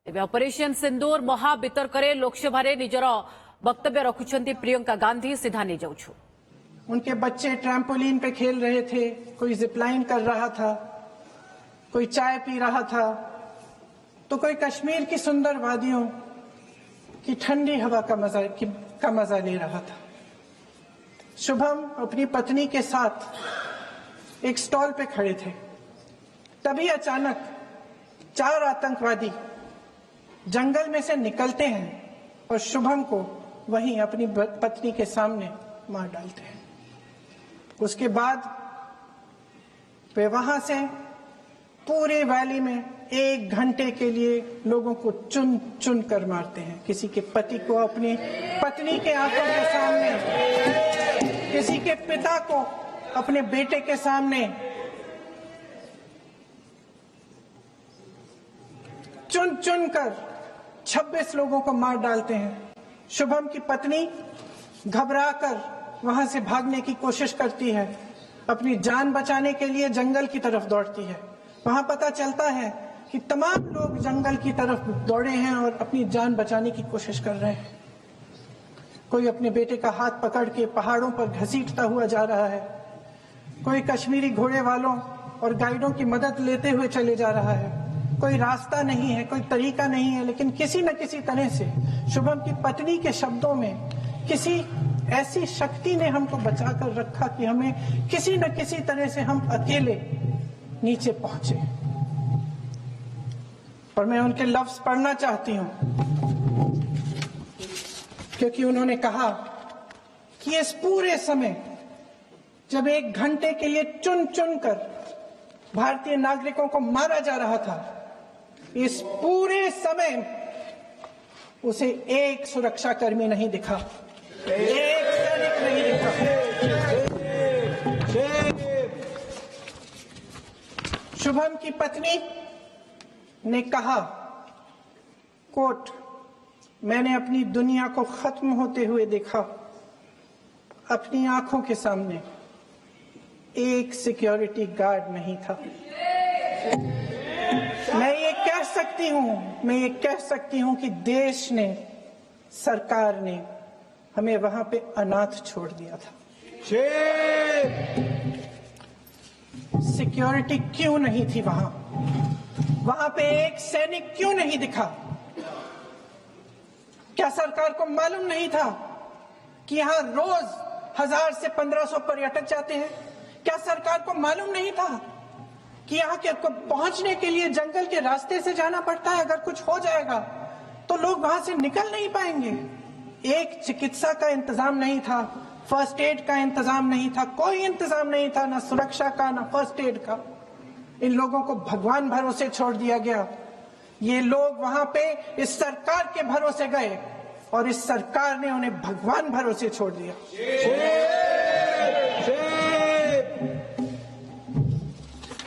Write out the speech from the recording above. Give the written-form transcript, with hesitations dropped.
ଏବେ ଅପରେସନ ସିନ୍ଦୁର ମହାବିତର୍କରେ ଲୋକସଭାରେ ନିଜର ବକ୍ତବ୍ୟ ରଖୁଛନ୍ତି ପ୍ରିୟଙ୍କା ଗାंधी। सीधा नहीं जाऊँ। उनके बच्चे ट्रैम्पोलिन पे खेल रहे थे, कोई जिपलाइन कर रहा था, कोई चाय पी रहा था, तो कोई कश्मीर की सुंदर वादियों की ठंडी हवा का मजा ले रहा था। शुभम अपनी पत्नी के साथ एक स्टॉल पे खड़े थे। तभी अचानक 4 आतंकवादी जंगल में से निकलते हैं और शुभम को वहीं अपनी पत्नी के सामने मार डालते हैं। उसके बाद वे वहां से पूरे वैली में 1 घंटे के लिए लोगों को चुन चुन कर मारते हैं। किसी के पति को अपनी पत्नी के आंखों के सामने, किसी के पिता को अपने बेटे के सामने, चुन चुन कर 26 लोगों को मार डालते हैं। शुभम की पत्नी घबराकर वहां से भागने की कोशिश करती है, अपनी जान बचाने के लिए जंगल की तरफ दौड़ती है। वहां पता चलता है कि तमाम लोग जंगल की तरफ दौड़े हैं और अपनी जान बचाने की कोशिश कर रहे हैं। कोई अपने बेटे का हाथ पकड़ के पहाड़ों पर घसीटता हुआ जा रहा है, कोई कश्मीरी घोड़े वालों और गाइडों की मदद लेते हुए चले जा रहा है। कोई रास्ता नहीं है, कोई तरीका नहीं है, लेकिन किसी न किसी तरह से शुभम की पत्नी के शब्दों में किसी ऐसी शक्ति ने हमको बचाकर रखा कि हमें किसी न किसी तरह से हम अकेले नीचे पहुंचे। और मैं उनके लफ्ज पढ़ना चाहती हूं, क्योंकि उन्होंने कहा कि इस पूरे समय जब 1 घंटे के लिए चुन चुन कर भारतीय नागरिकों को मारा जा रहा था, इस पूरे समय उसे एक सुरक्षाकर्मी नहीं दिखा, एक सैनिक नहीं दिखा। शुभम की पत्नी ने कहा, कोट, मैंने अपनी दुनिया को खत्म होते हुए देखा। अपनी आंखों के सामने एक सिक्योरिटी गार्ड नहीं था। मैं ये कह सकती हूं कि देश ने, सरकार ने हमें वहां पे अनाथ छोड़ दिया था। सिक्योरिटी क्यों नहीं थी वहां? वहां पे एक सैनिक क्यों नहीं दिखा? क्या सरकार को मालूम नहीं था कि यहां रोज 1000 से 1500 पर्यटक जाते हैं? क्या सरकार को मालूम नहीं था कि यहाँ के पहुंचने के लिए जंगल के रास्ते से जाना पड़ता है? अगर कुछ हो जाएगा तो लोग वहां से निकल नहीं पाएंगे। एक चिकित्सा का इंतजाम नहीं था, फर्स्ट एड का इंतजाम नहीं था, कोई इंतजाम नहीं था, ना सुरक्षा का, ना फर्स्ट एड का। इन लोगों को भगवान भरोसे छोड़ दिया गया। ये लोग वहां पे इस सरकार के भरोसे गए और इस सरकार ने उन्हें भगवान भरोसे छोड़ दिया।